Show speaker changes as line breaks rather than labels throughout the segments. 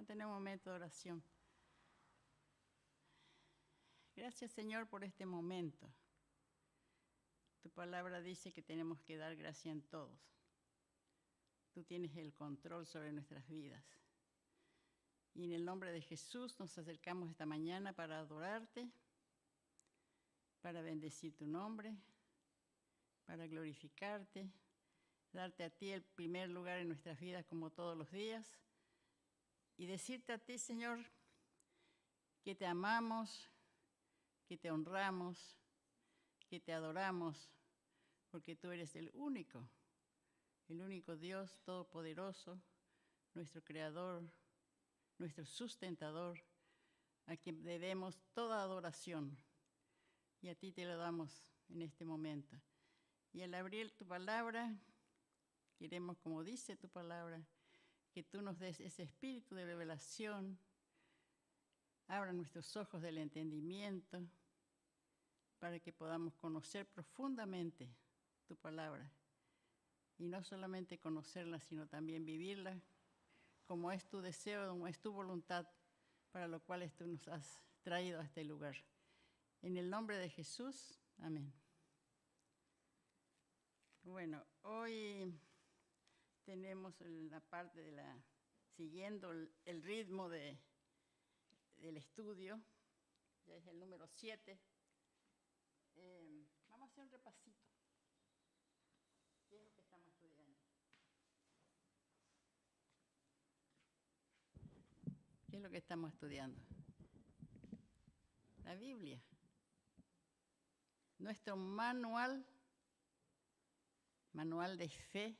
a tener un momento de oración. Gracias, Señor, por este momento. Tu palabra dice que tenemos que dar gracia en todos. Tú tienes el control sobre nuestras vidas. Y en el nombre de Jesús nos acercamos esta mañana para adorarte, para bendecir tu nombre, para glorificarte, darte a ti el primer lugar en nuestras vidas como todos los días y decirte a ti, Señor, que te amamos, que te honramos, que te adoramos, porque tú eres el único Dios todopoderoso, nuestro Creador, nuestro sustentador, a quien debemos toda adoración. Y a ti te lo damos en este momento. Y al abrir tu palabra, queremos, como dice tu palabra, que tú nos des ese espíritu de revelación, abra nuestros ojos del entendimiento, para que podamos conocer profundamente tu palabra. Y no solamente conocerla, sino también vivirla, como es tu deseo, como es tu voluntad, para lo cual tú nos has traído a este lugar. En el nombre de Jesús, amén. Bueno, hoy tenemos la parte de siguiendo el ritmo del estudio, ya es el número 7. Vamos a hacer un repasito. ¿Qué es lo que estamos estudiando? ¿Qué es lo que estamos estudiando? La Biblia. Nuestro manual de fe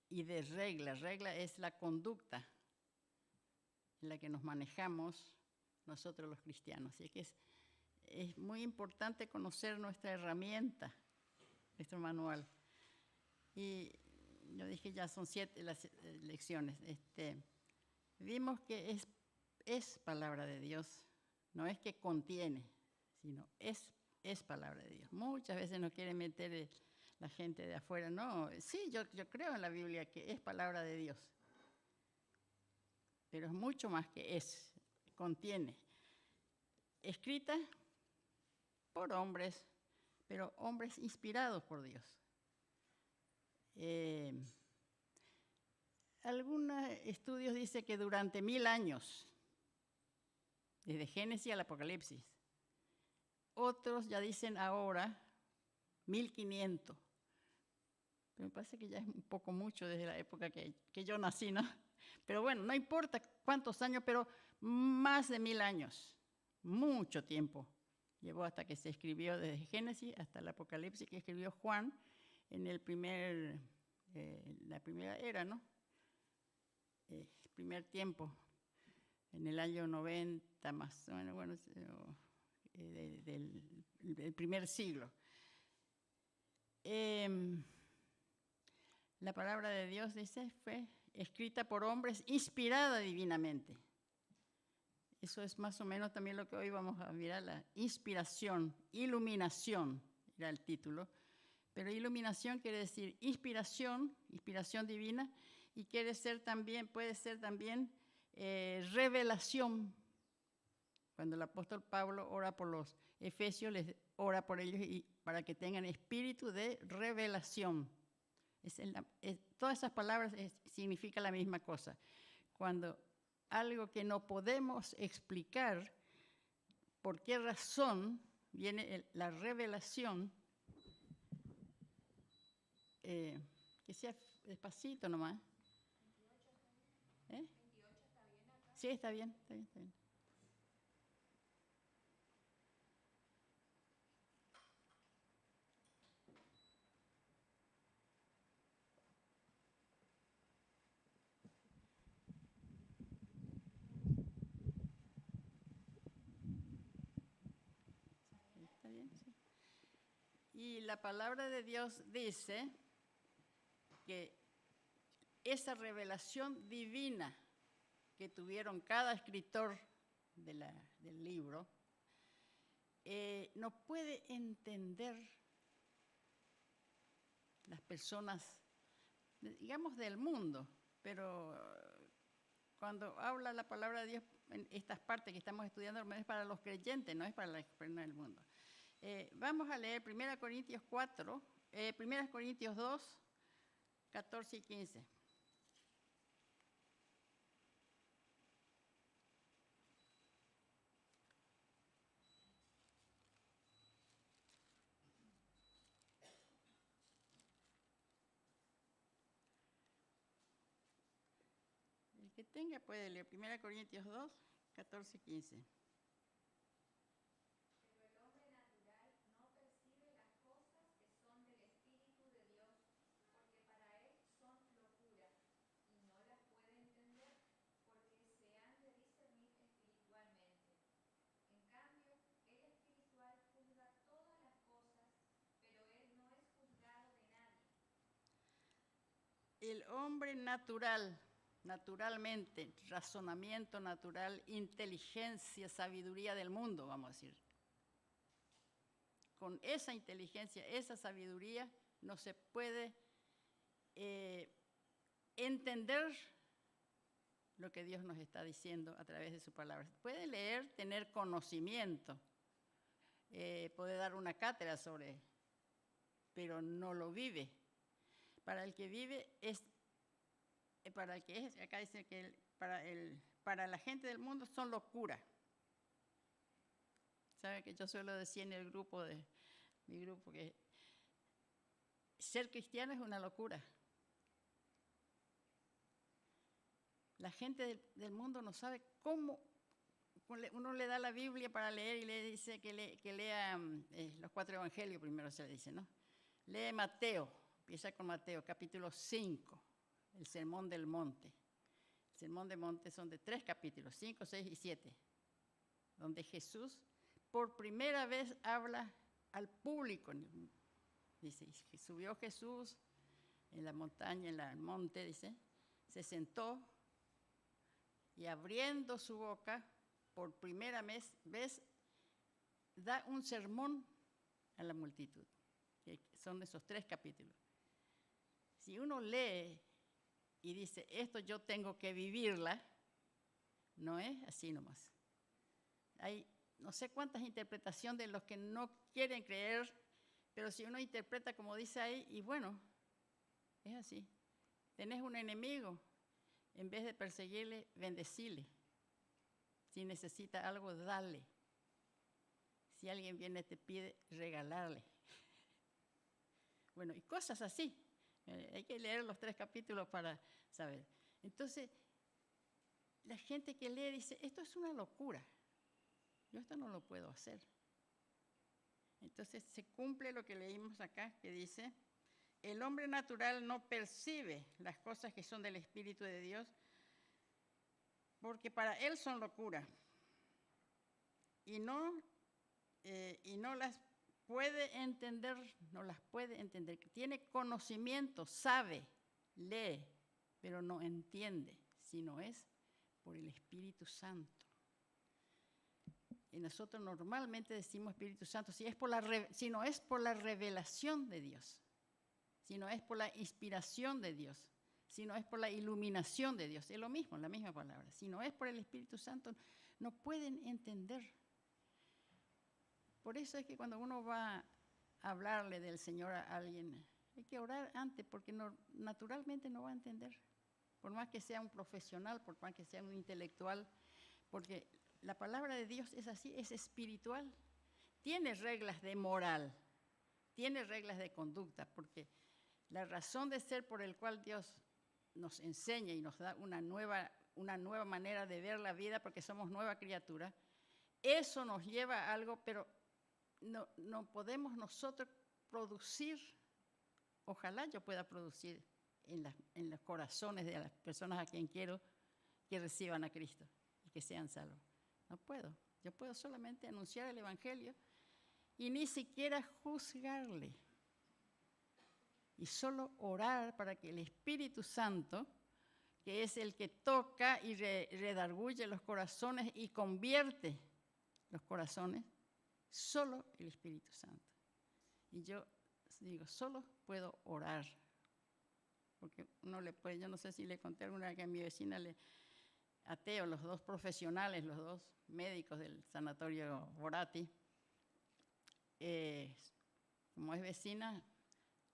y de regla. Regla es la conducta en la que nos manejamos nosotros los cristianos. Así que es muy importante conocer nuestra herramienta, nuestro manual. Y yo dije, ya son 7 las lecciones. Vimos que es palabra de Dios, no es que contiene, sino es palabra de Dios. Muchas veces nos quieren meter la gente de afuera. No, sí, yo creo en la Biblia que es palabra de Dios, pero es mucho más que contiene. Escrita por hombres, pero hombres inspirados por Dios. Algunos estudios dicen que durante 1000 años, desde Génesis al Apocalipsis. Otros ya dicen ahora 1500. Pero me parece que ya es un poco mucho desde la época que yo nací, ¿no? Pero bueno, no importa cuántos años, pero más de 1000 años. Mucho tiempo llevó hasta que se escribió desde Génesis hasta el Apocalipsis, que escribió Juan en la primera era, ¿no? El primer tiempo, en el año 90 más o menos, bueno, del primer siglo. La palabra de Dios, dice, fue escrita por hombres, inspirada divinamente. Eso es más o menos también lo que hoy vamos a mirar, la inspiración, iluminación, era el título. Pero iluminación quiere decir inspiración divina, y puede ser también revelación. Cuando el apóstol Pablo ora por los efesios, les ora por ellos y para que tengan espíritu de revelación. Todas esas palabras significan la misma cosa. Cuando algo que no podemos explicar, por qué razón viene la revelación, que sea despacito nomás. 28 está bien acá. Sí, está bien. Está bien, sí. Y la palabra de Dios dice que esa revelación divina que tuvieron cada escritor del libro, no puede entender las personas, digamos, del mundo, pero cuando habla la palabra de Dios en estas partes que estamos estudiando, es para los creyentes, no es para las personas del mundo. Vamos a leer 1 Corintios 4, 1 Corintios 2, 14 y 15. El que tenga puede leer 1 Corintios 2, 14 y 15. El hombre natural, naturalmente, razonamiento natural, inteligencia, sabiduría del mundo, vamos a decir. Con esa inteligencia, esa sabiduría, no se puede entender lo que Dios nos está diciendo a través de su palabra. Puede leer, tener conocimiento, puede dar una cátedra sobre, pero no lo vive. Para el que vive es, para el que es, acá dice que para la gente del mundo son locura. ¿Saben que yo suelo decir en el grupo de mi grupo que ser cristiano es una locura? La gente del mundo no sabe cómo. Uno le da la Biblia para leer y le dice que lea los 4 evangelios, primero se le dice, ¿no? Lee Mateo, empieza con Mateo, capítulo 5, el Sermón del Monte. El Sermón del Monte son de 3 capítulos, 5, 6 y 7, donde Jesús por primera vez habla al público. Dice, subió Jesús en la montaña, en el monte, dice, se sentó y abriendo su boca, por primera vez da un sermón a la multitud, que son esos 3 capítulos. Si uno lee y dice, esto yo tengo que vivirla, no es así nomás. Hay no sé cuántas interpretaciones de los que no quieren creer, pero si uno interpreta como dice ahí, y bueno, es así. Tenés un enemigo, en vez de perseguirle, bendecile. Si necesita algo, dale. Si alguien viene y te pide, regalarle. Bueno, y cosas así. Hay que leer los 3 capítulos para saber. Entonces, la gente que lee dice, esto es una locura. Yo esto no lo puedo hacer. Entonces se cumple lo que leímos acá, que dice, el hombre natural no percibe las cosas que son del Espíritu de Dios, porque para él son locura. Y no las puede entender, no las puede entender. Tiene conocimiento, sabe, lee, pero no entiende, sino es por el Espíritu Santo. Y nosotros normalmente decimos Espíritu Santo, si no es por la revelación de Dios, si no es por la inspiración de Dios, si no es por la iluminación de Dios, es lo mismo, la misma palabra. Si no es por el Espíritu Santo, no pueden entender. Por eso es que cuando uno va a hablarle del Señor a alguien, hay que orar antes, porque naturalmente no va a entender. Por más que sea un profesional, por más que sea un intelectual, porque la palabra de Dios es así, es espiritual. Tiene reglas de moral, tiene reglas de conducta, porque la razón de ser por el cual Dios nos enseña y nos da una nueva manera de ver la vida, porque somos nueva criatura, eso nos lleva a algo, pero no podemos nosotros producir. Ojalá yo pueda producir en los corazones de las personas a quien quiero que reciban a Cristo y que sean salvos. No puedo. Yo puedo solamente anunciar el Evangelio y ni siquiera juzgarle. Y solo orar para que el Espíritu Santo, que es el que toca y redarguye los corazones y convierte los corazones, solo el Espíritu Santo. Y yo digo, solo puedo orar. Porque uno le puede, yo no sé si le conté alguna vez que a mi vecina ateos, los dos profesionales, los dos médicos del sanatorio Borati. Como es vecina,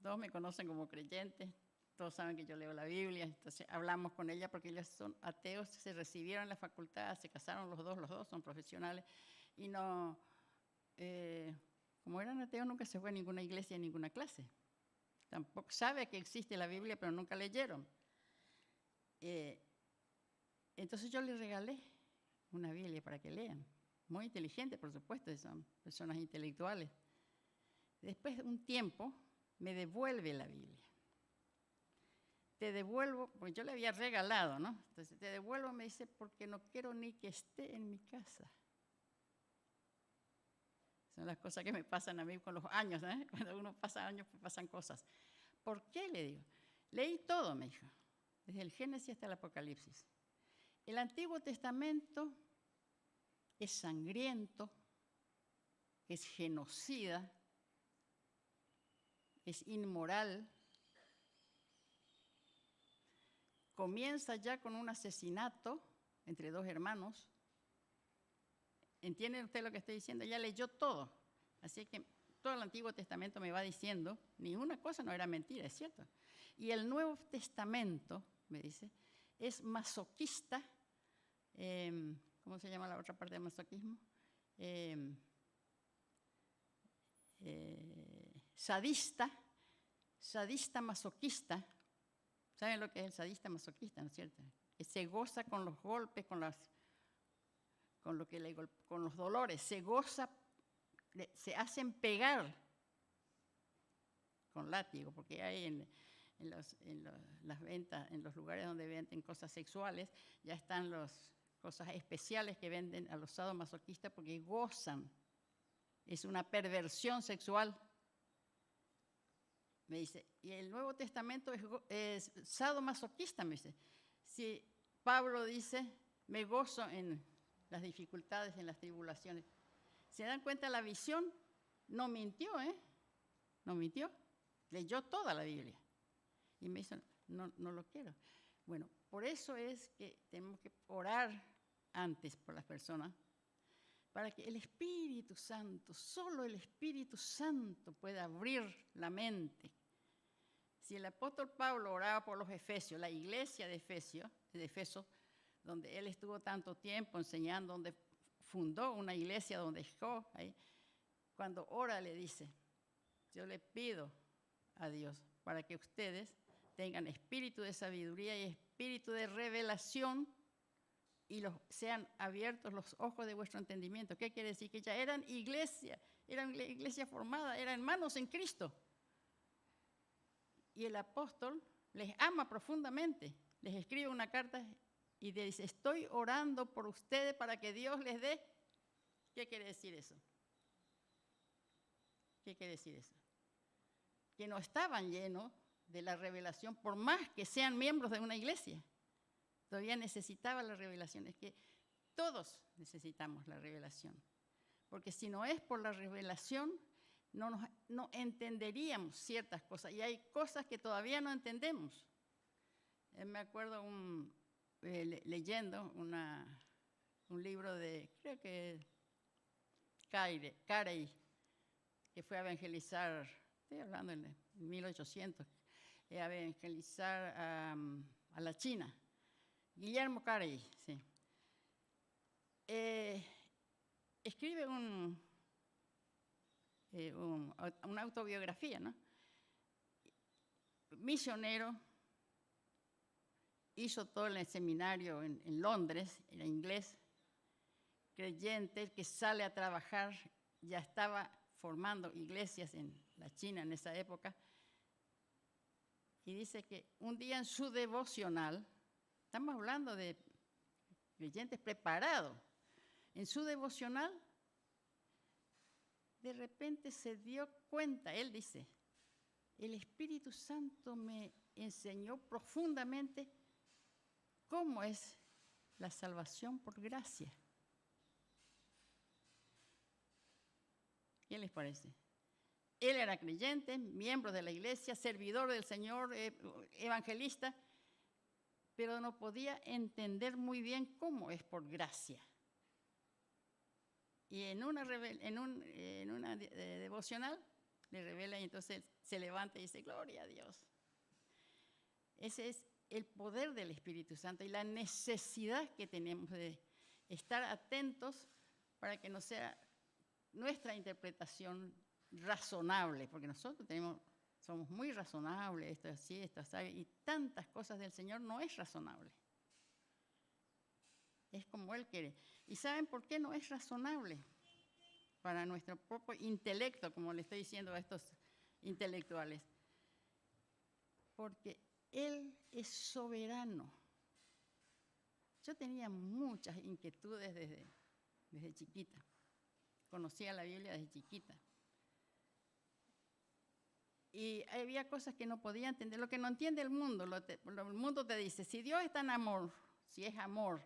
todos me conocen como creyente, todos saben que yo leo la Biblia, entonces hablamos con ella porque ellos son ateos, se recibieron en la facultad, se casaron los dos son profesionales, y no, como eran ateos nunca se fue a ninguna iglesia, a ninguna clase. Tampoco sabe que existe la Biblia, pero nunca leyeron. Entonces yo les regalé una Biblia para que lean. Muy inteligente, por supuesto, son personas intelectuales. Después de un tiempo, me devuelve la Biblia. Te devuelvo, porque yo le había regalado, ¿no? Entonces te devuelvo, me dice, porque no quiero ni que esté en mi casa. Son las cosas que me pasan a mí con los años, ¿eh? Cuando uno pasa años, pues pasan cosas. ¿Por qué? Le digo. Leí todo, me dijo, desde el Génesis hasta el Apocalipsis. El Antiguo Testamento es sangriento, es genocida, es inmoral. Comienza ya con un asesinato entre dos hermanos. ¿Entiende usted lo que estoy diciendo? Ya leyó todo. Así que todo el Antiguo Testamento me va diciendo, ni una cosa no era mentira, es cierto. Y el Nuevo Testamento, me dice, es masoquista. ¿Cómo se llama la otra parte del masoquismo? Sadista masoquista. ¿Saben lo que es el sadista masoquista, no es cierto? Que se goza con los golpes, con los dolores, se goza, se hacen pegar con látigo, porque hay en las ventas, en los lugares donde venden cosas sexuales, ya están las cosas especiales que venden a los sadomasoquistas porque gozan. Es una perversión sexual. Me dice, y el Nuevo Testamento es sadomasoquista, me dice. Si Pablo dice, me gozo en las dificultades, en las tribulaciones. ¿Se dan cuenta la visión? No mintió, ¿eh? No mintió. Leyó toda la Biblia. Y me dice, no lo quiero. Bueno, por eso es que tenemos que orar antes por las personas, para que el Espíritu Santo, solo el Espíritu Santo pueda abrir la mente. Si el apóstol Pablo oraba por los efesios, la iglesia de Efeso, donde él estuvo tanto tiempo enseñando, donde fundó una iglesia, donde dejó ahí, cuando ora le dice, yo le pido a Dios para que ustedes tengan espíritu de sabiduría y espíritu de revelación y sean abiertos los ojos de vuestro entendimiento. ¿Qué quiere decir? Que ya eran iglesia formada, eran hermanos en Cristo. Y el apóstol les ama profundamente, les escribe una carta y dice, estoy orando por ustedes para que Dios les dé. ¿Qué quiere decir eso? ¿Qué quiere decir eso? Que no estaban llenos de la revelación, por más que sean miembros de una iglesia. Todavía necesitaban la revelación. Es que todos necesitamos la revelación. Porque si no es por la revelación, no entenderíamos ciertas cosas. Y hay cosas que todavía no entendemos. Me acuerdo leyendo un libro de, creo que Carey, que fue a evangelizar, estoy hablando en 1800, a evangelizar a la China. Guillermo Carey, sí. Escribe una autobiografía, ¿no? Misionero, hizo todo el seminario en Londres, era inglés, creyente, que sale a trabajar, ya estaba formando iglesias en la China en esa época, y dice que un día en su devocional, estamos hablando de creyentes preparados, en su devocional, de repente se dio cuenta, él dice, el Espíritu Santo me enseñó profundamente cómo es la salvación por gracia. ¿Qué les parece? Él era creyente, miembro de la iglesia, servidor del Señor, evangelista, pero no podía entender muy bien cómo es por gracia. Y en una devocional le revela y entonces se levanta y dice, gloria a Dios. Ese es el poder del Espíritu Santo y la necesidad que tenemos de estar atentos para que no sea nuestra interpretación razonable, porque nosotros somos muy razonables, esto es así, esto es así, y tantas cosas del Señor no es razonable. Es como Él quiere. ¿Y saben por qué no es razonable? Para nuestro propio intelecto, como le estoy diciendo a estos intelectuales. Porque Él es soberano. Yo tenía muchas inquietudes desde chiquita. Conocía la Biblia desde chiquita. Y había cosas que no podía entender. Lo que no entiende el mundo, el mundo te dice, si Dios es tan amor, si es amor,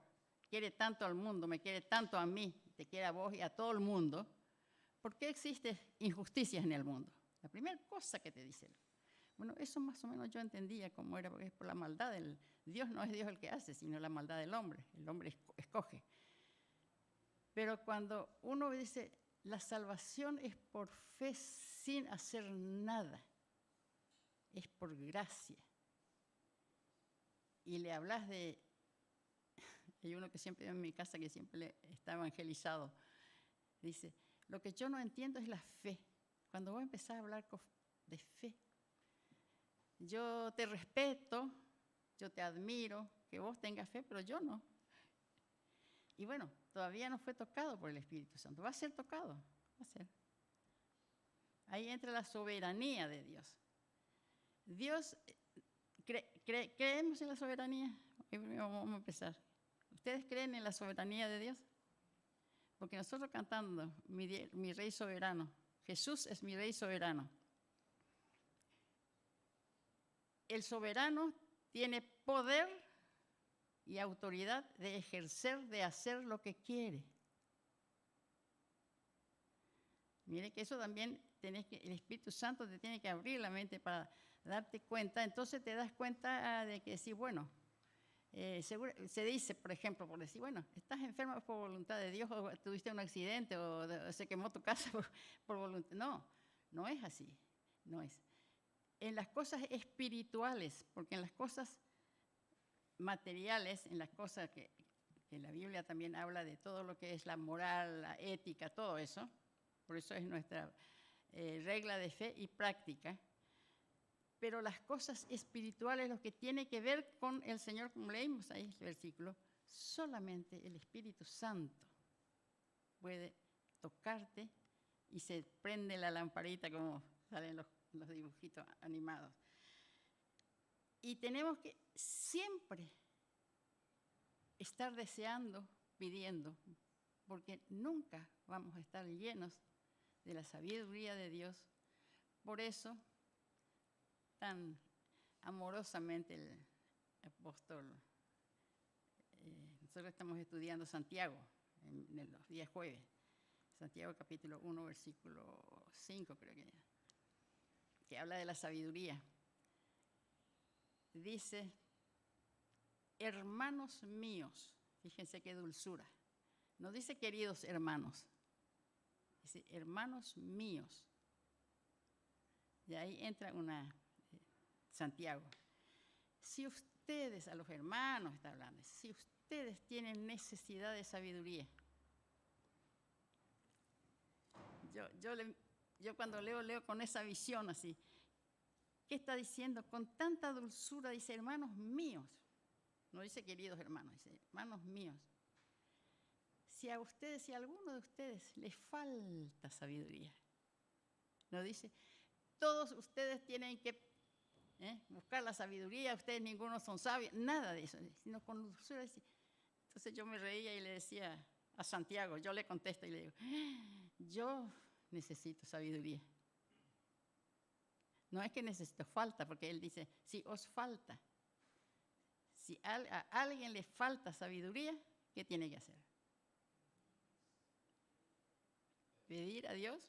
quiere tanto al mundo, me quiere tanto a mí, te quiere a vos y a todo el mundo, ¿por qué existen injusticias en el mundo? La primera cosa que te dice. Bueno, eso más o menos yo entendía cómo era, porque es por la maldad. Dios no es Dios el que hace, sino la maldad del hombre. El hombre escoge. Pero cuando uno dice, la salvación es por fe sin hacer nada, es por gracia. Y le hablas de... Hay uno que siempre en mi casa que siempre está evangelizado. Dice, lo que yo no entiendo es la fe. Cuando vos empezás a hablar de fe, yo te respeto, yo te admiro, que vos tengas fe, pero yo no. Y bueno, todavía no fue tocado por el Espíritu Santo. Va a ser tocado, va a ser. Ahí entra la soberanía de Dios. Dios, ¿creemos en la soberanía? Vamos a empezar. ¿Ustedes creen en la soberanía de Dios? Porque nosotros cantando, mi Rey soberano, Jesús es mi Rey soberano. El soberano tiene poder y autoridad de ejercer, de hacer lo que quiere. Mire que eso también el Espíritu Santo te tiene que abrir la mente para darte cuenta. Entonces te das cuenta de que sí, bueno, se dice, por ejemplo, por decir, bueno, estás enfermo por voluntad de Dios, o tuviste un accidente, o se quemó tu casa por voluntad. No, no es así, no es. En las cosas espirituales, porque en las cosas materiales, en las cosas que la Biblia también habla de todo lo que es la moral, la ética, todo eso, por eso es nuestra regla de fe y práctica. Pero las cosas espirituales, lo que tiene que ver con el Señor, como leímos ahí el versículo, solamente el Espíritu Santo puede tocarte y se prende la lamparita como salen los dibujitos animados. Y tenemos que siempre estar deseando, pidiendo, porque nunca vamos a estar llenos de la sabiduría de Dios. Por eso, tan amorosamente el apóstol, nosotros estamos estudiando Santiago en los días jueves, Santiago capítulo 1, versículo 5 creo que habla de la sabiduría. Dice, hermanos míos, fíjense qué dulzura, no dice queridos hermanos, dice hermanos míos. Y ahí entra Santiago. Si ustedes, a los hermanos está hablando, si ustedes tienen necesidad de sabiduría, yo cuando leo con esa visión así, ¿qué está diciendo? Con tanta dulzura dice hermanos míos, no dice queridos hermanos, dice hermanos míos. Si a alguno de ustedes les falta sabiduría, no dice, todos ustedes tienen que buscar la sabiduría, ustedes ninguno son sabios, nada de eso, sino con dulzura. Entonces yo me reía y le decía a Santiago, yo le contesto y le digo, yo necesito sabiduría. No es que necesito, falta, porque él dice, si os falta, si a alguien le falta sabiduría, ¿qué tiene que hacer? Pedir a Dios.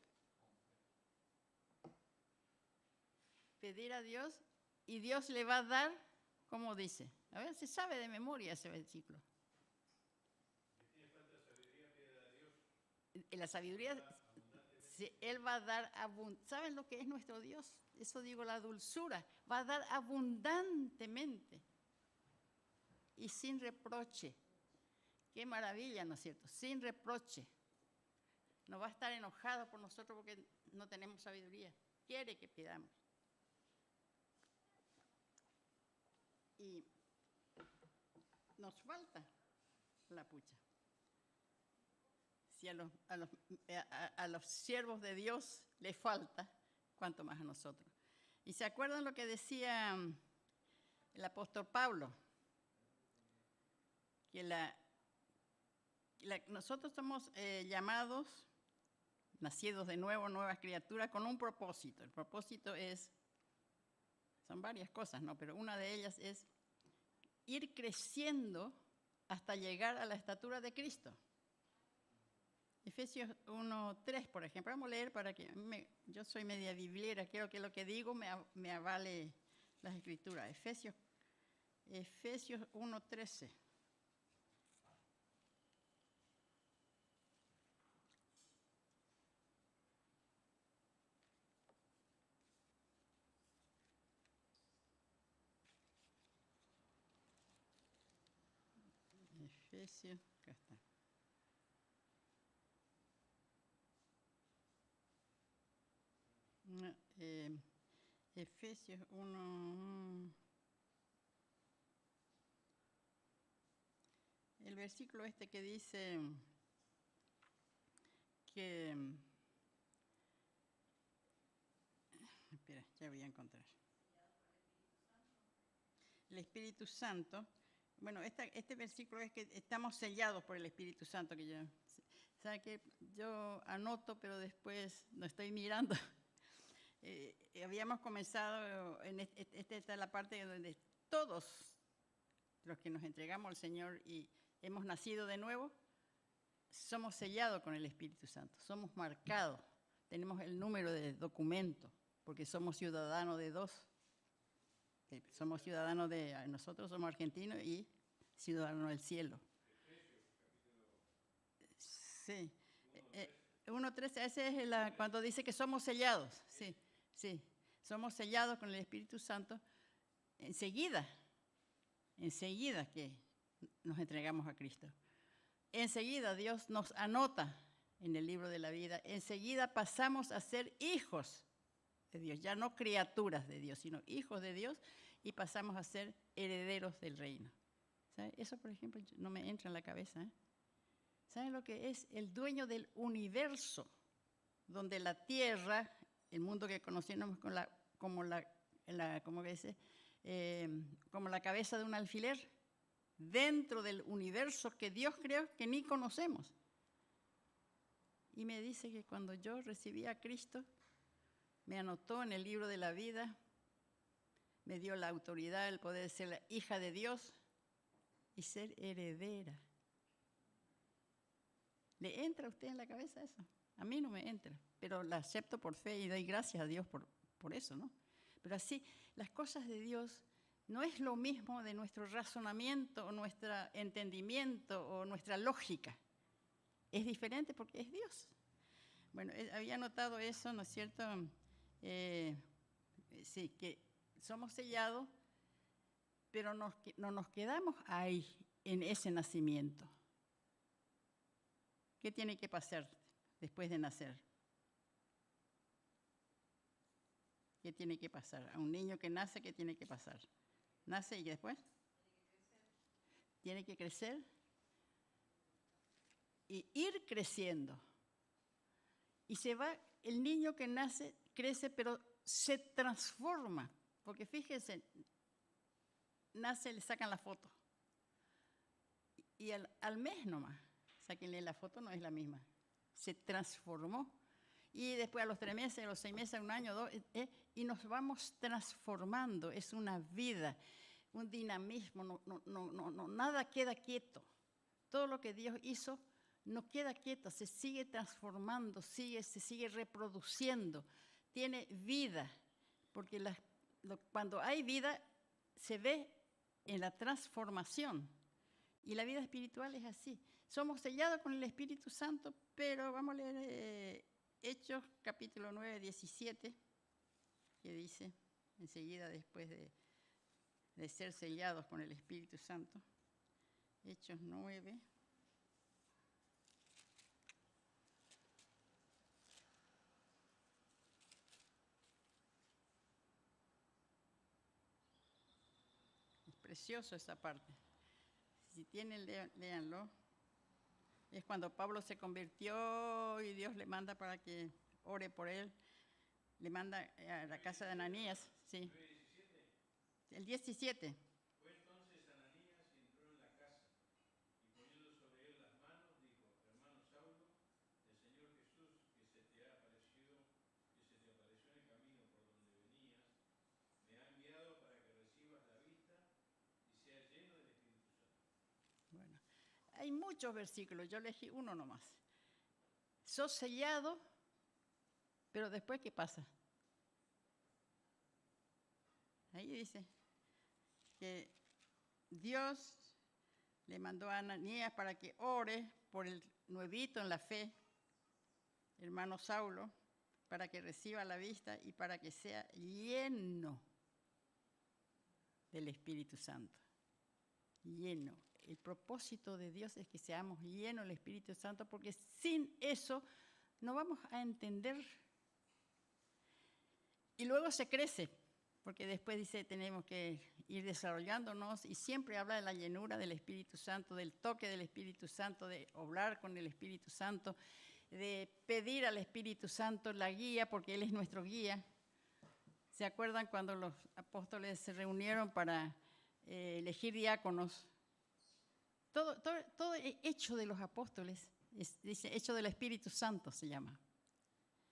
Pedir a Dios y Dios le va a dar, como dice, A ver, se sabe de memoria ese versículo. La sabiduría, Él va a dar abundancia. ¿Saben lo que es nuestro Dios? Eso digo, la dulzura. Va a dar abundantemente y sin reproche. Qué maravilla, ¿no es cierto? Sin reproche. No va a estar enojado por nosotros porque no tenemos sabiduría. Quiere que pidamos. Y nos falta la pucha. Si a los siervos de Dios les falta, cuánto más a nosotros. ¿Y se acuerdan lo que decía el apóstol Pablo? Que nosotros somos llamados, nacidos de nuevo, nuevas criaturas, con un propósito. El propósito son varias cosas, ¿no? Pero una de ellas es ir creciendo hasta llegar a la estatura de Cristo. Efesios 1:3, por ejemplo, vamos a leer para que yo soy media bibliera, quiero que lo que digo me avale las escrituras. Efesios 1:13. Efesios, acá está. No, Efesios 1, el versículo que dice que, espera, ya voy a encontrar. El Espíritu Santo, bueno, este versículo es que estamos sellados por el Espíritu Santo, que yo, ¿sabe qué? Yo anoto, pero después no estoy mirando. Habíamos comenzado, esta es la parte donde todos los que nos entregamos al Señor y hemos nacido de nuevo, somos sellados con el Espíritu Santo, somos marcados, tenemos el número de documento, porque somos ciudadanos de dos. Somos ciudadanos nosotros somos argentinos y ciudadanos del cielo. Sí. 1:13, ese es cuando dice que somos sellados, sí. Sí, somos sellados con el Espíritu Santo enseguida que nos entregamos a Cristo. Enseguida Dios nos anota en el libro de la vida, enseguida pasamos a ser hijos de Dios, ya no criaturas de Dios, sino hijos de Dios, y pasamos a ser herederos del reino. ¿Sabe? Eso, por ejemplo, no me entra en la cabeza. ¿Saben lo que es? El dueño del universo, donde la tierra, el mundo que conocemos como la cabeza de un alfiler, dentro del universo que Dios creó, que ni conocemos. Y me dice que cuando yo recibí a Cristo, me anotó en el libro de la vida, me dio la autoridad, el poder de ser la hija de Dios y ser heredera. ¿Le entra a usted en la cabeza eso? A mí no me entra, pero la acepto por fe y doy gracias a Dios por eso, ¿no? Pero así, las cosas de Dios no es lo mismo de nuestro razonamiento o nuestro entendimiento o nuestra lógica. Es diferente porque es Dios. Bueno, había notado eso, ¿no es cierto? Sí, que somos sellados, pero no nos quedamos ahí, en ese nacimiento. ¿Qué tiene que pasar después de nacer? ¿Qué tiene que pasar? A un niño que nace, ¿qué tiene que pasar? Nace y después tiene que crecer y ir creciendo. Y el niño que nace, crece, pero se transforma. Porque fíjense, nace, le sacan la foto. Y al mes nomás, sáquenle la foto, no es la misma. Se transformó. Y después a los 3 meses, a los 6 meses, a 1 año, 2, y nos vamos transformando. Es una vida, un dinamismo, nada queda quieto. Todo lo que Dios hizo no queda quieto, se sigue transformando, se sigue reproduciendo, tiene vida, porque cuando hay vida se ve en la transformación. Y la vida espiritual es así. Somos sellados con el Espíritu Santo, pero vamos a leer Hechos capítulo 9, 17, que dice, enseguida después de ser sellados con el Espíritu Santo. Hechos 9. Es precioso esa parte. Si tienen, léanlo. Es cuando Pablo se convirtió y Dios le manda para que ore por él. Le manda a la casa de Ananías, sí. El 17.
Fue entonces Ananías y entró en la casa, y poniendo sobre él las manos, dijo: hermano Saulo, el Señor Jesús, que se te apareció en el camino por donde venías, me ha enviado para que recibas la vista y seas lleno del Espíritu Santo.
Bueno, hay muchos versículos, yo elegí uno nomás. Sos sellado, pero después, ¿qué pasa? Ahí dice que Dios le mandó a Ananías para que ore por el nuevito en la fe, hermano Saulo, para que reciba la vista y para que sea lleno del Espíritu Santo. Lleno. El propósito de Dios es que seamos llenos del Espíritu Santo, porque sin eso no vamos a entender. Y luego se crece, porque después dice tenemos que ir desarrollándonos, y siempre habla de la llenura del Espíritu Santo, del toque del Espíritu Santo, de obrar con el Espíritu Santo, de pedir al Espíritu Santo la guía, porque Él es nuestro guía. ¿Se acuerdan cuando los apóstoles se reunieron para elegir diáconos? Todo hecho de los apóstoles, dice Hecho del Espíritu Santo se llama.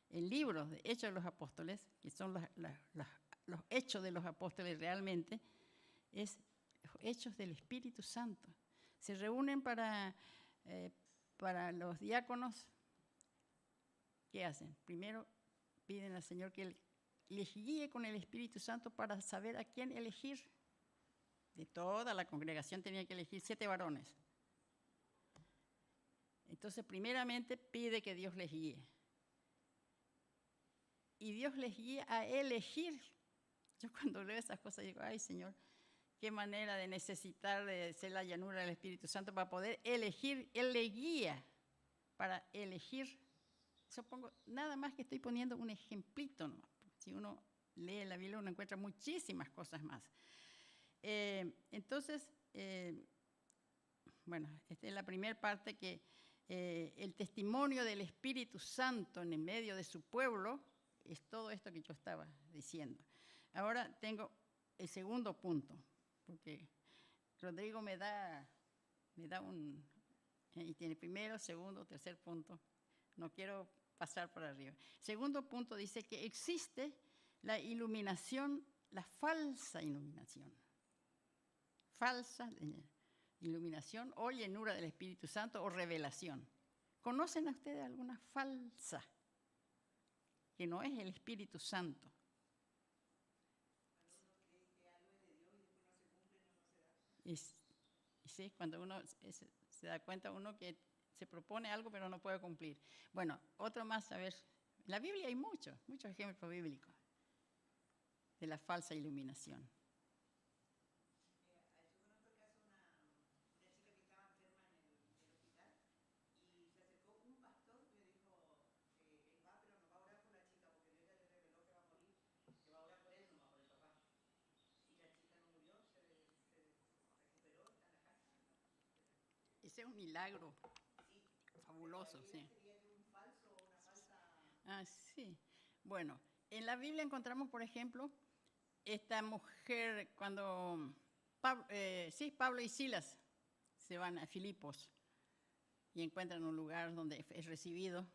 El libro de Hechos de los Apóstoles, que son los hechos de los apóstoles realmente, es Hechos del Espíritu Santo. Se reúnen para los diáconos. ¿Qué hacen? Primero piden al Señor que Él les guíe con el Espíritu Santo para saber a quién elegir. De toda la congregación tenía que elegir 7 varones. Entonces, primeramente pide que Dios les guíe. Y Dios les guía a elegir. Yo cuando leo esas cosas digo, ay Señor, qué manera de necesitar de ser la llanura del Espíritu Santo para poder elegir. Él le guía para elegir. Supongo, nada más que estoy poniendo un ejemplito, ¿no? Si uno lee la Biblia uno encuentra muchísimas cosas más. Entonces, bueno, esta es la primera parte, que el testimonio del Espíritu Santo en el medio de su pueblo es todo esto que yo estaba diciendo. Ahora tengo el segundo punto, porque Rodrigo me da y tiene primero, segundo, tercer punto. No quiero pasar por arriba. Segundo punto dice que existe la iluminación, la falsa iluminación. Falsa iluminación o llenura del Espíritu Santo o revelación. ¿Conocen a ustedes alguna falsa? Que no es el Espíritu Santo. Sí, cuando uno se da cuenta uno que se propone algo pero no puede cumplir. Bueno, otro más, a ver. En la Biblia hay muchos ejemplos bíblicos de la falsa iluminación. Ese es un milagro fabuloso, sí. Ah, sí. Bueno, en la Biblia encontramos, por ejemplo, esta mujer cuando Pablo y Silas se van a Filipos y encuentran un lugar donde es recibido,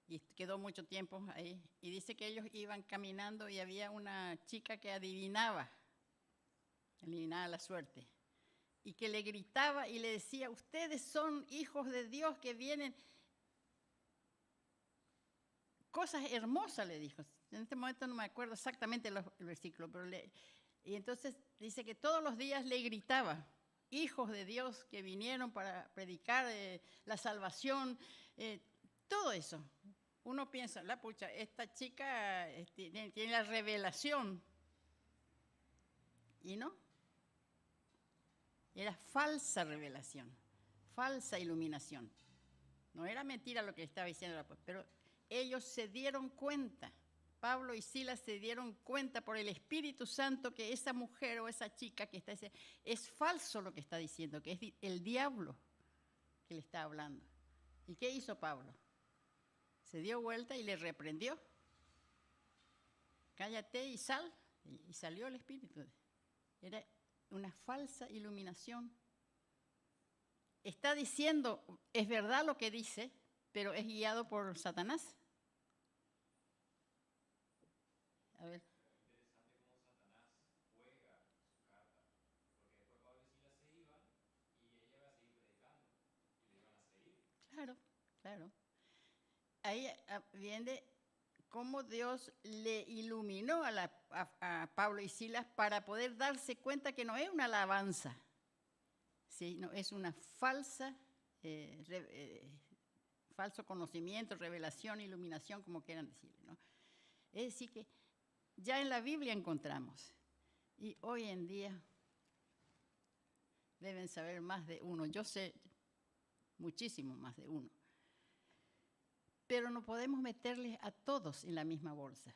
y quedó mucho tiempo ahí. Y dice que ellos iban caminando y había una chica que adivinaba la suerte. Y que le gritaba y le decía, ustedes son hijos de Dios que vienen. Cosas hermosas le dijo. En este momento no me acuerdo exactamente el versículo, pero Y entonces dice que todos los días le gritaba, hijos de Dios que vinieron para predicar la salvación, todo eso. Uno piensa, la pucha, esta chica tiene la revelación. Y no. Era falsa revelación, falsa iluminación. No era mentira lo que estaba diciendo, pero ellos se dieron cuenta. Pablo y Silas se dieron cuenta por el Espíritu Santo que esa mujer o esa chica que está diciendo, es falso lo que está diciendo, que es el diablo que le está hablando. ¿Y qué hizo Pablo? Se dio vuelta y le reprendió. Cállate y sal. Y salió el Espíritu. Era una falsa iluminación. Está diciendo, es verdad lo que dice, pero es guiado por Satanás. A ver.
Interesante cómo Satanás juega su carta, porque después Pablo y Silas se iban y ella iba a seguir predicando y le iban a seguir.
Claro, claro. Ahí viene cómo Dios le iluminó a Pablo y Silas para poder darse cuenta que no es una alabanza, ¿sí? No, es una falso conocimiento, revelación, iluminación, como quieran decirle, ¿no? Es decir que ya en la Biblia encontramos, y hoy en día deben saber más de uno. Yo sé muchísimo más de uno. Pero no podemos meterles a todos en la misma bolsa.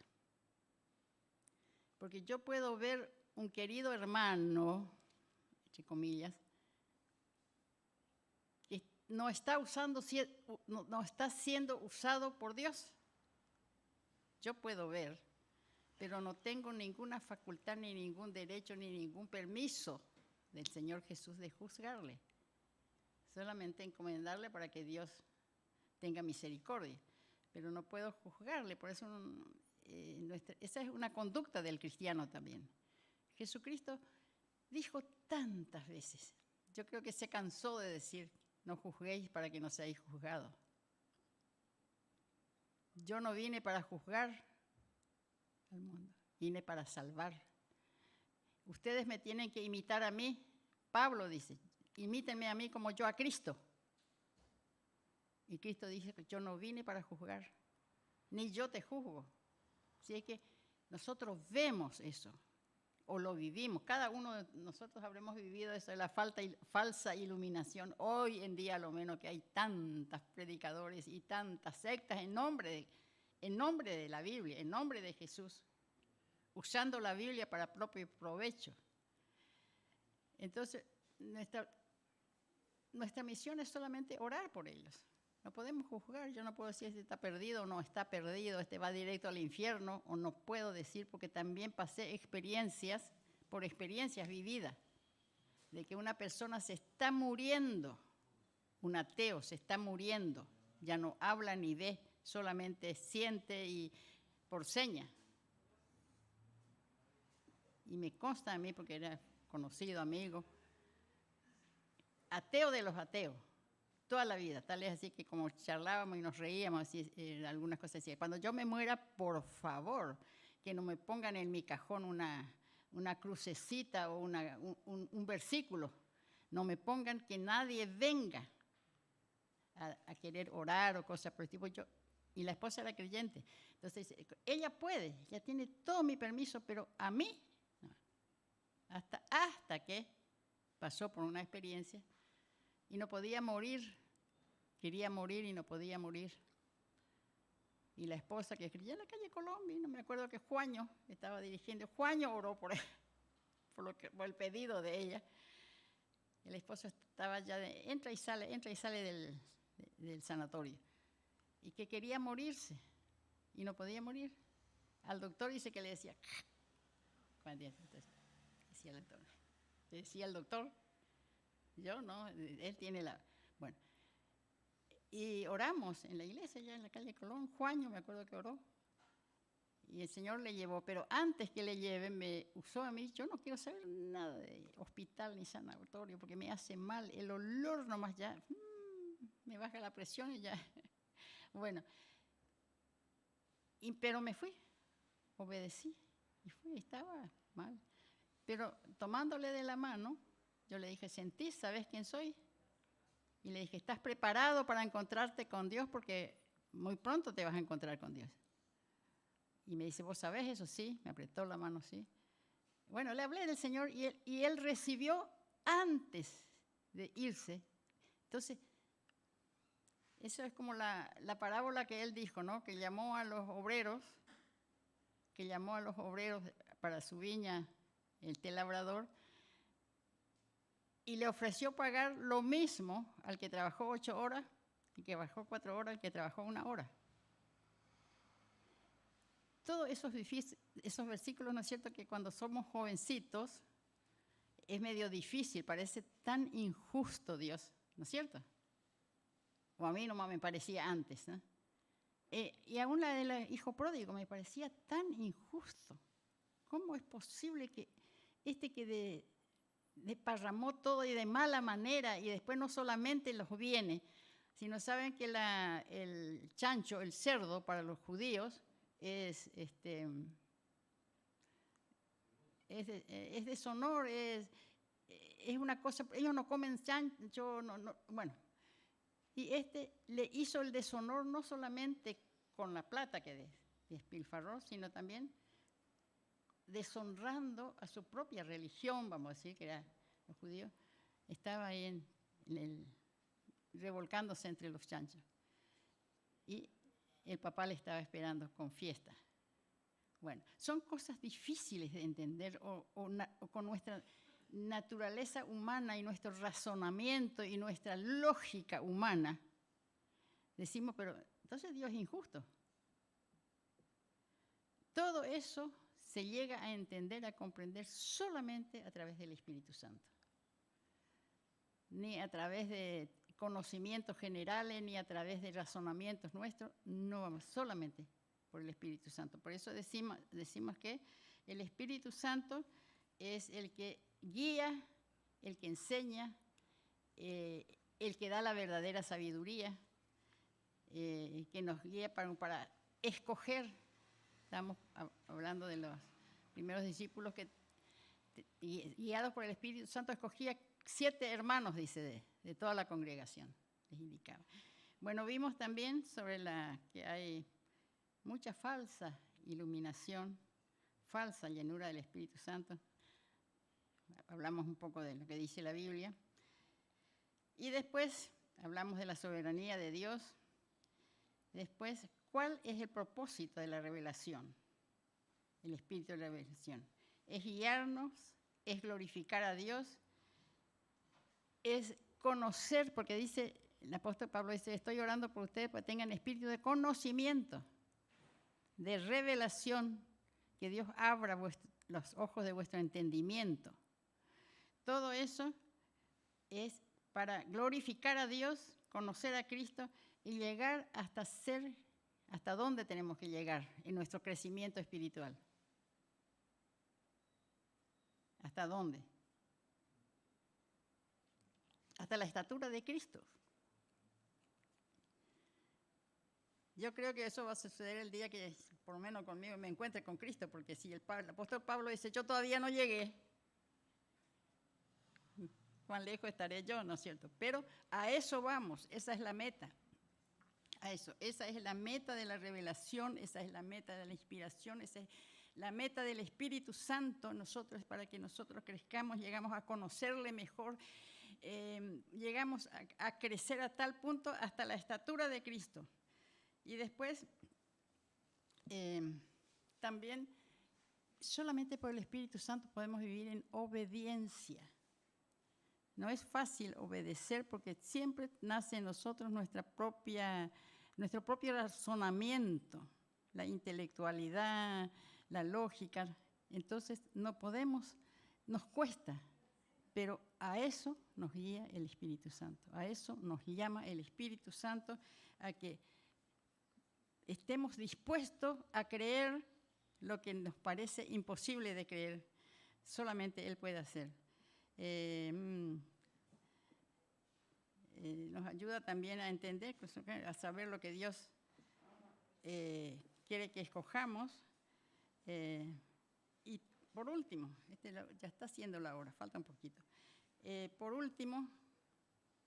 Porque yo puedo ver un querido hermano, entre comillas, que no está siendo usado por Dios. Yo puedo ver, pero no tengo ninguna facultad, ni ningún derecho, ni ningún permiso del Señor Jesús de juzgarle. Solamente encomendarle para que Dios tenga misericordia, pero no puedo juzgarle. Por eso esa es una conducta del cristiano también. Jesucristo dijo tantas veces, yo creo que se cansó de decir, no juzguéis para que no seáis juzgados. Yo no vine para juzgar al mundo, vine para salvar. Ustedes me tienen que imitar a mí. Pablo dice, imítenme a mí como yo a Cristo. Y Cristo dice que yo no vine para juzgar, ni yo te juzgo. Así es que nosotros vemos eso, o lo vivimos. Cada uno de nosotros habremos vivido eso de la falsa iluminación. Hoy en día, a lo menos, que hay tantos predicadores y tantas sectas en nombre de la Biblia, en nombre de Jesús, usando la Biblia para propio provecho. Entonces, nuestra misión es solamente orar por ellos. No podemos juzgar, yo no puedo decir si está perdido o no está perdido, va directo al infierno, o no puedo decir, porque también pasé experiencias vividas, de que una persona se está muriendo, un ateo se está muriendo, ya no habla ni ve, solamente siente y por señas. Y me consta a mí, porque era conocido, amigo, ateo de los ateos, toda la vida, tal es así que como charlábamos y nos reíamos, así, algunas cosas así. Cuando yo me muera, por favor, que no me pongan en mi cajón una crucecita o un versículo. No me pongan que nadie venga a querer orar o cosas por el tipo. Y la esposa era creyente. Entonces, ella puede, ella tiene todo mi permiso, pero a mí, no. Hasta que pasó por una experiencia y no podía morir, quería morir y no podía morir. Y la esposa que escribía en la calle Colombia, no me acuerdo que Juaño estaba dirigiendo, Juaño oró por el pedido de ella. El esposo estaba ya, entra y sale del sanatorio. Y que quería morirse y no podía morir. Al doctor dice que le decía, decía el doctor, yo no, él tiene la... Bueno, y oramos en la iglesia, ya en la calle Colón, Juaño, me acuerdo que oró, y el Señor le llevó, pero antes que le lleve, me usó a mí, yo no quiero saber nada de hospital ni sanatorio, porque me hace mal, el olor nomás ya, me baja la presión y ya, bueno, pero me fui, obedecí, y fui, estaba mal. Pero tomándole de la mano, yo le dije, ¿sentís? ¿Sabés quién soy? Y le dije, ¿estás preparado para encontrarte con Dios? Porque muy pronto te vas a encontrar con Dios. Y me dice, ¿vos sabés eso? Sí, me apretó la mano, sí. Bueno, le hablé del Señor y él recibió antes de irse. Entonces, eso es como la parábola que él dijo, ¿no? Que llamó a los obreros para su viña, el labrador, y le ofreció pagar lo mismo al que trabajó 8 horas y que trabajó 4 horas, al que trabajó 1 hora. Todos esos versículos, ¿no es cierto?, que cuando somos jovencitos es medio difícil, parece tan injusto Dios, ¿no es cierto? O a mí nomás me parecía antes, ¿no? Y aún la del hijo pródigo me parecía tan injusto. ¿Cómo es posible que que desparramó todo y de mala manera y después no solamente los bienes, sino saben que el chancho, el cerdo para los judíos es deshonor, es una cosa, ellos no comen chancho, bueno. Y le hizo el deshonor no solamente con la plata que despilfarró, sino también deshonrando a su propia religión, vamos a decir, que eran los judíos. Estaba ahí revolcándose entre los chanchos. Y el papá le estaba esperando con fiesta. Bueno, son cosas difíciles de entender o con nuestra naturaleza humana y nuestro razonamiento y nuestra lógica humana. Decimos, pero entonces Dios es injusto. Todo eso se llega a entender, a comprender solamente a través del Espíritu Santo. Ni a través de conocimientos generales, ni a través de razonamientos nuestros, no vamos, solamente por el Espíritu Santo. Por eso decimos que el Espíritu Santo es el que guía, el que enseña, el que da la verdadera sabiduría, que nos guía para escoger. Estamos hablando de los primeros discípulos que, guiados por el Espíritu Santo, escogía 7 hermanos, dice, de toda la congregación, les indicaba. Bueno, vimos también sobre que hay mucha falsa iluminación, falsa llenura del Espíritu Santo. Hablamos un poco de lo que dice la Biblia. Y después hablamos de la soberanía de Dios. Después, ¿cuál es el propósito de la revelación? El espíritu de la revelación. Es guiarnos, es glorificar a Dios, es conocer, porque dice, el apóstol Pablo dice, estoy orando por ustedes para que tengan espíritu de conocimiento, de revelación, que Dios abra los ojos de vuestro entendimiento. Todo eso es para glorificar a Dios, conocer a Cristo y llegar hasta dónde tenemos que llegar en nuestro crecimiento espiritual. ¿Hasta dónde? Hasta la estatura de Cristo. Yo creo que eso va a suceder el día que, por lo menos conmigo, me encuentre con Cristo, porque si el apóstol Pablo dice, yo todavía no llegué, cuán lejos estaré yo, ¿no es cierto? Pero a eso vamos, esa es la meta. A eso, esa es la meta de la revelación, esa es la meta de la inspiración, esa es la meta del Espíritu Santo, para que nosotros crezcamos, llegamos a conocerle mejor, llegamos a crecer a tal punto hasta la estatura de Cristo. Y después, también, solamente por el Espíritu Santo podemos vivir en obediencia. No es fácil obedecer porque siempre nace en nosotros nuestro propio razonamiento, la intelectualidad, la lógica. Entonces no podemos, nos cuesta, pero a eso nos guía el Espíritu Santo, a eso nos llama el Espíritu Santo, a que estemos dispuestos a creer lo que nos parece imposible de creer, solamente Él puede hacer. Nos ayuda también a entender, a saber lo que Dios quiere que escojamos, y por último, ya está siendo la hora, falta un poquito. Por último,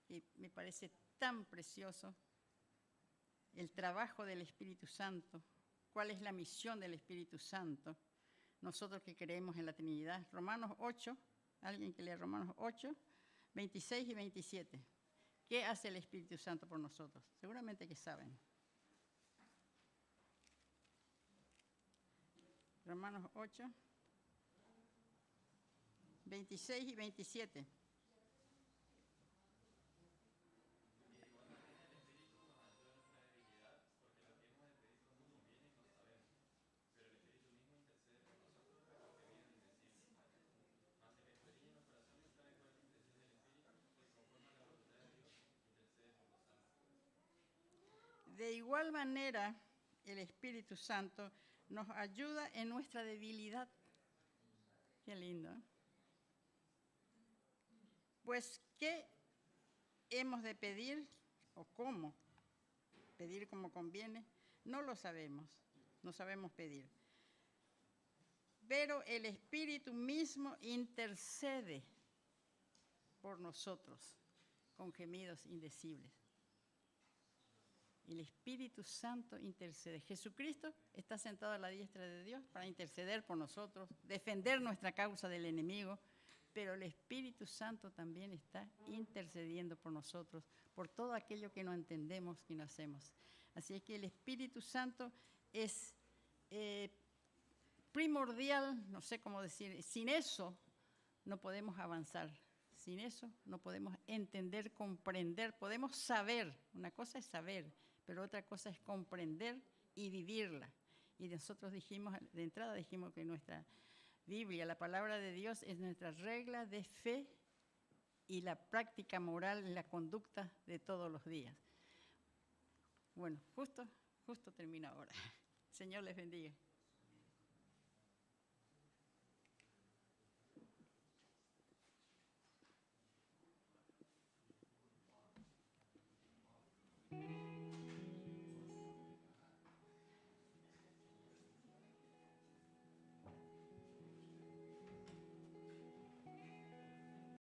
que me parece tan precioso, el trabajo del Espíritu Santo. ¿Cuál es la misión del Espíritu Santo? Nosotros que creemos en la Trinidad. Romanos 8, alguien que lea Romanos 8, 26 y 27. ¿Qué hace el Espíritu Santo por nosotros? Seguramente que saben. Romanos 8, 26 y 27. De igual manera, el Espíritu Santo nos ayuda en nuestra debilidad. Qué lindo, ¿eh? Pues, ¿qué hemos de pedir o cómo pedir como conviene? No lo sabemos, no sabemos pedir. Pero el Espíritu mismo intercede por nosotros con gemidos indecibles. El Espíritu Santo intercede. Jesucristo está sentado a la diestra de Dios para interceder por nosotros, defender nuestra causa del enemigo, pero el Espíritu Santo también está intercediendo por nosotros, por todo aquello que no entendemos y no hacemos. Así es que el Espíritu Santo es primordial, no sé cómo decir, sin eso no podemos avanzar. Sin eso no podemos entender, comprender, podemos saber, una cosa es saber, pero otra cosa es comprender y vivirla. Y nosotros dijimos, de entrada dijimos que nuestra Biblia, la palabra de Dios, es nuestra regla de fe y la práctica moral, la conducta de todos los días. Bueno, justo termina ahora. Señor les bendiga.